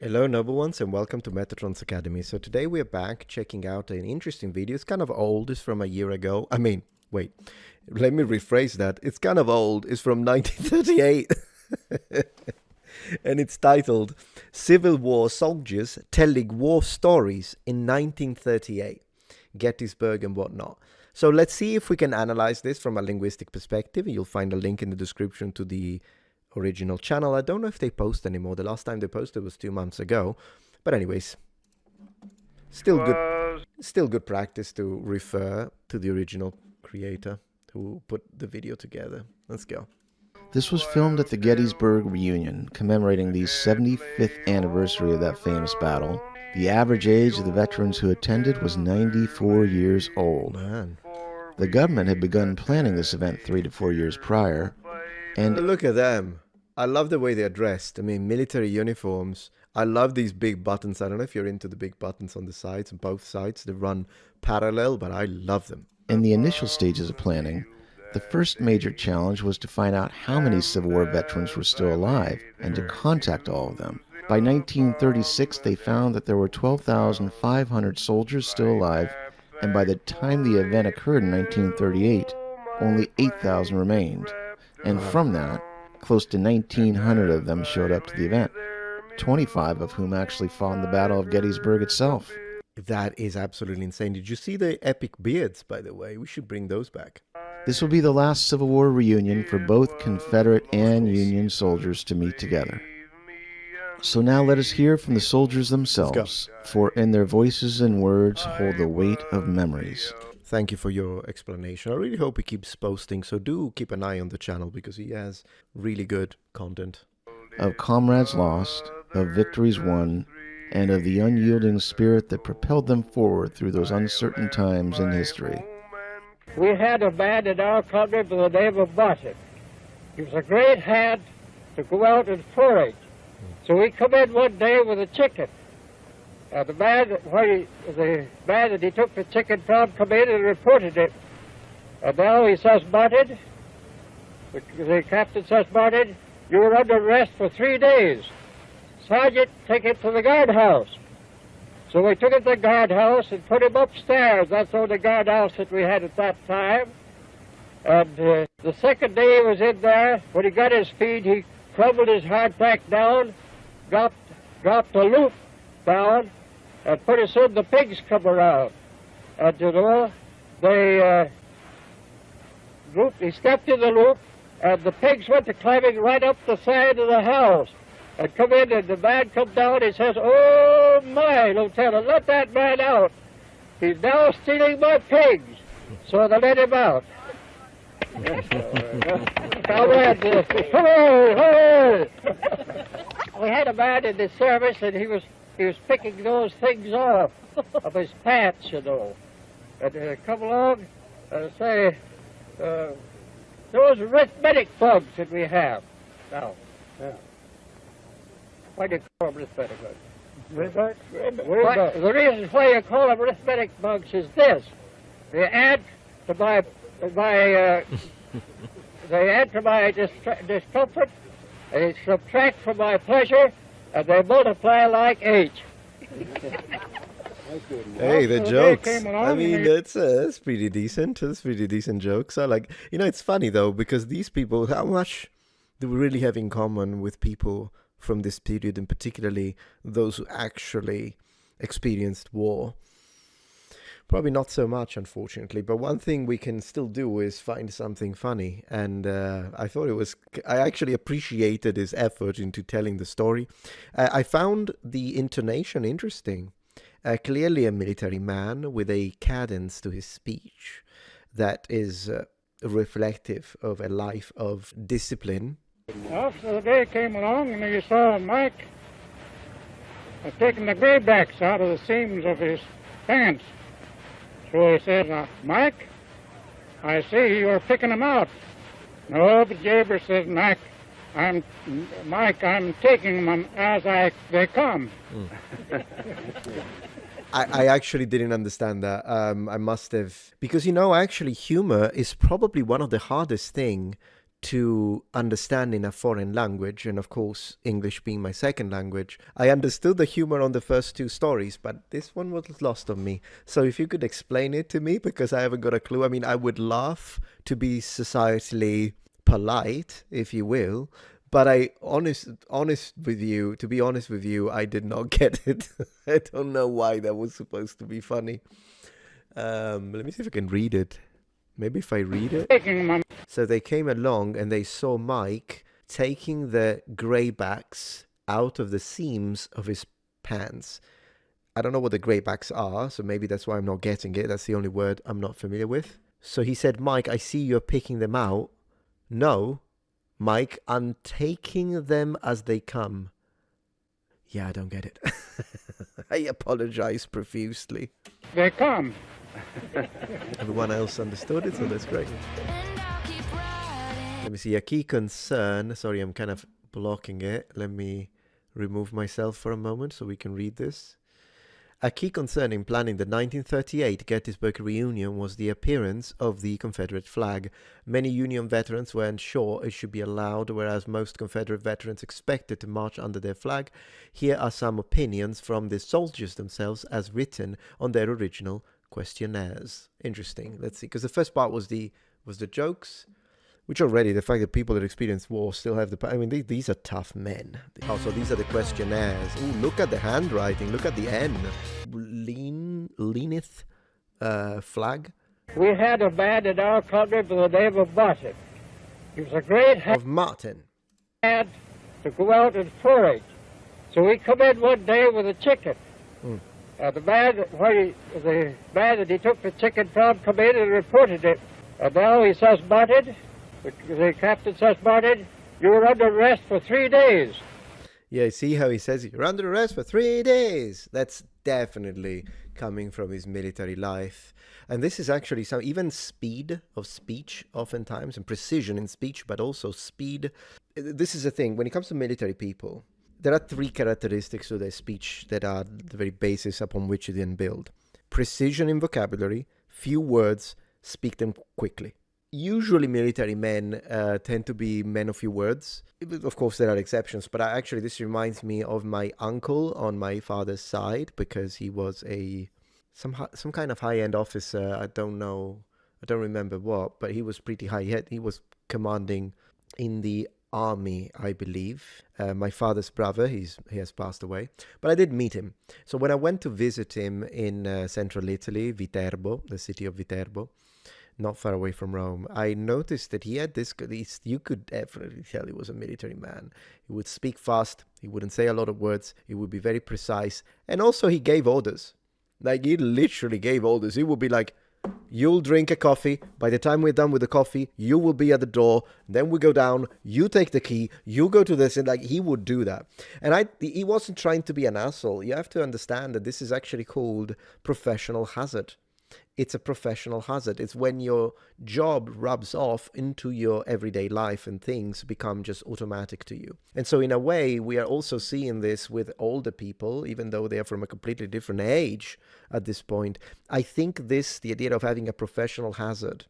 Hello, noble ones, and welcome to Metatron's Academy. So today we are back checking out an interesting video. It's kind of old. It's from a year ago. Wait, let me rephrase that. It's kind of old. It's from 1938. And it's titled Civil War Soldiers Telling War Stories in 1938, Gettysburg and whatnot. So let's see if we can analyze this from a linguistic perspective. You'll find a link in the description to the original channel. I don't know if they post anymore. The last time they posted was 2 months ago. But anyways, still good practice to refer to the original creator who put the video together. Let's go. This was filmed at the Gettysburg reunion, commemorating the 75th anniversary of that famous battle. The average age of the veterans who attended was 94 years old. Man. The government had begun planning this event 3 to 4 years prior, and look at them. I love the way they're dressed. I mean, military uniforms. I love these big buttons. I don't know if you're into the big buttons on the sides, on both sides. They run parallel, but I love them. in the initial stages of planning, the first major challenge was to find out how many Civil War veterans were still alive and to contact all of them. By 1936, they found that there were 12,500 soldiers still alive, and by the time the event occurred in 1938, only 8,000 remained. And from that, close to 1,900 of them showed up to the event, 25 of whom actually fought in the Battle of Gettysburg itself. That is absolutely insane. Did you see the epic beards, by the way? We should bring those back. This will be the last Civil War reunion for both Confederate and Union soldiers to meet together. So now let us hear from the soldiers themselves, for in their voices and words hold the weight of memories. Thank you for your explanation. I really hope he keeps posting, so do keep an eye on the channel because he has really good content. Of comrades lost, of victories won, and of the unyielding spirit that propelled them forward through those uncertain times in history. We had a man in our country by the name of Martin. He was a great hand to go out and forage. So he come in one day with a chicken. And the man that he took the chicken from come in and reported it. And now he says, Martin, the captain says, Martin, you were under arrest for 3 days. Sergeant, take him to the guardhouse. So we took him to the guardhouse and put him upstairs. That's the only guardhouse that we had at that time. And the second day he was in there, when he got his feed, he crumbled his hardtack down, dropped the loop down, and pretty soon the pigs come around. And, you know, he stepped in the loop, and the pigs went to climbing right up the side of the house. And come in, and the man come down, he says, oh, my, Lieutenant, let that man out. He's now stealing my pigs. So they let him out. Comrades, hooray! We had a man in the service, and he was picking those things off of his pants, you know. And come along and say, those arithmetic bugs that we have. Now, why do you call them arithmetic bugs? The reason why you call them arithmetic bugs is this. They add to my discomfort, they subtract from my pleasure, and they multiply like H. Hey, the jokes. I mean, that's pretty decent. That's pretty decent jokes. I like, it's funny though, because these people, how much do we really have in common with people from this period, and particularly those who actually experienced war? Probably not so much, unfortunately, but one thing we can still do is find something funny, and I actually appreciated his effort into telling the story. I found the intonation interesting. Clearly a military man with a cadence to his speech that is reflective of a life of discipline. After the day came along, and you saw Mike taking the graybacks out of the seams of his pants. So he said, Mike, I see you're picking them out. No, but Jaber says, Mike, I'm taking them as they come. I actually didn't understand that. I must have, because actually humor is probably one of the hardest thing to understanding a foreign language, and of course English being my second language, I understood the humor on the first two stories, but this one was lost on me. So if you could explain it to me, because I haven't got a clue. I mean, I would laugh to be societally polite, if you will, but to be honest with you, I did not get it. I don't know why that was supposed to be funny. Let me see if I can read it. Maybe if I read it. So they came along and they saw Mike taking the greybacks out of the seams of his pants. I don't know what the greybacks are, so maybe that's why I'm not getting it. That's the only word I'm not familiar with. So he said, Mike, I see you're picking them out. No, Mike, I'm taking them as they come. Yeah, I don't get it. I apologize profusely. They come. Everyone else understood it, so that's great. Let me see, a key concern. Sorry, I'm kind of blocking it. Let me remove myself for a moment so we can read this. A key concern in planning the 1938 Gettysburg reunion was the appearance of the Confederate flag. Many Union veterans were unsure it should be allowed, whereas most Confederate veterans expected to march under their flag. Here are some opinions from the soldiers themselves as written on their original questionnaires. Interesting. Let's see, because the first part was the jokes, which already the fact that people that experience war still have the. I mean, these are tough men. Also, these are the questionnaires. Ooh, look at the handwriting. Look at the N. Leaneth flag. We had a man in our country by the name of Martin. He was a great of Martin. Had to go out and forage. So he come in one day with a chicken. And the man that he took the chicken from come in and reported it. And now he says, Martin, the captain says, Martin, you were under arrest for 3 days. Yeah, see how he says you're under arrest for 3 days. That's definitely coming from his military life. And this is actually some, even speed of speech oftentimes, and precision in speech, but also speed. This is the thing, when it comes to military people, there are 3 characteristics to their speech that are the very basis upon which you then build. Precision in vocabulary, few words, speak them quickly. Usually military men tend to be men of few words. Of course, there are exceptions, but actually this reminds me of my uncle on my father's side, because he was some kind of high-end officer. I don't remember what, but he was pretty high. He was commanding in the army, I believe. My father's brother, he has passed away, but I did meet him. So when I went to visit him in central Italy, Viterbo, the city of Viterbo, not far away from Rome, I noticed that he had you could definitely tell he was a military man. He would speak fast, he wouldn't say a lot of words, he would be very precise, and also he gave orders. Like, he literally gave orders. He would be like, you'll drink a coffee, by the time we're done with the coffee, you will be at the door, then we go down, you take the key, you go to this, and like, he would do that. And he wasn't trying to be an asshole. You have to understand that this is actually called professional hazard. It's a professional hazard. It's when your job rubs off into your everyday life and things become just automatic to you. And so in a way, we are also seeing this with older people, even though they are from a completely different age at this point. I think the idea of having a professional hazard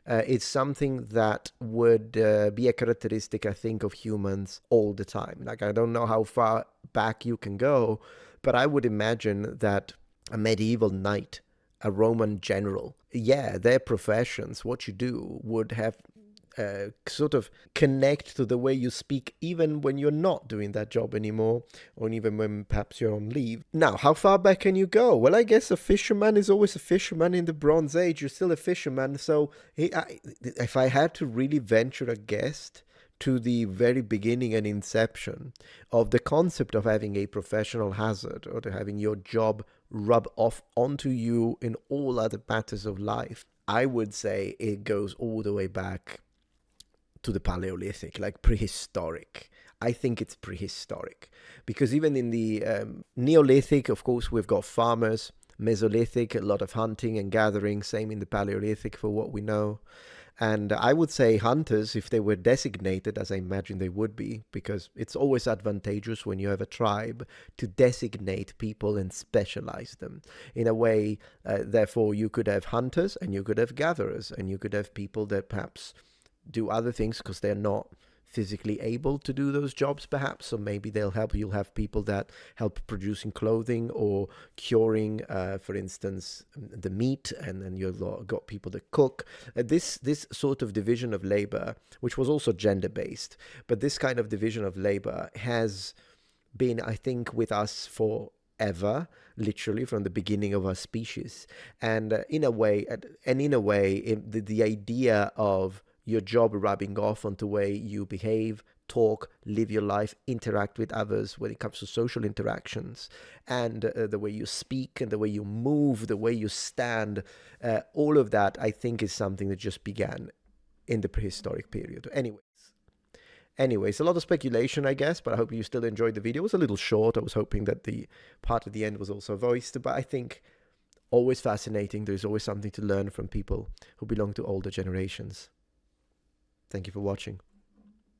is something that would be a characteristic, I think, of humans all the time. Like, I don't know how far back you can go, but I would imagine that a medieval knight, a Roman general, their professions, what you do, would have sort of connect to the way you speak, even when you're not doing that job anymore, or even when perhaps you're on leave. Now, how far back can you go? Well, I guess a fisherman is always a fisherman in the Bronze Age. You're still a fisherman. So if I had to really venture a guess to the very beginning and inception of the concept of having a professional hazard, or to having your job rub off onto you in all other matters of life, I would say it goes all the way back to the Paleolithic, like prehistoric. I think it's prehistoric, because even in the Neolithic, of course, we've got farmers. Mesolithic, a lot of hunting and gathering. Same in the Paleolithic for what we know. And I would say hunters, if they were designated, as I imagine they would be, because it's always advantageous when you have a tribe to designate people and specialize them. In a way, therefore, you could have hunters and you could have gatherers, and you could have people that perhaps do other things because they're not physically able to do those jobs, perhaps. So maybe they'll help. You'll have people that help producing clothing or curing, for instance, the meat, and then you've got people that cook. This sort of division of labor, which was also gender-based, but this kind of division of labor has been, I think, with us forever, literally from the beginning of our species. And in a way, the idea of your job rubbing off on the way you behave, talk, live your life, interact with others when it comes to social interactions, and the way you speak and the way you move, the way you stand, all of that, I think, is something that just began in the prehistoric period. Anyways, a lot of speculation, I guess, but I hope you still enjoyed the video. It was a little short. I was hoping that the part at the end was also voiced, but I think always fascinating. There's always something to learn from people who belong to older generations. Thank you for watching.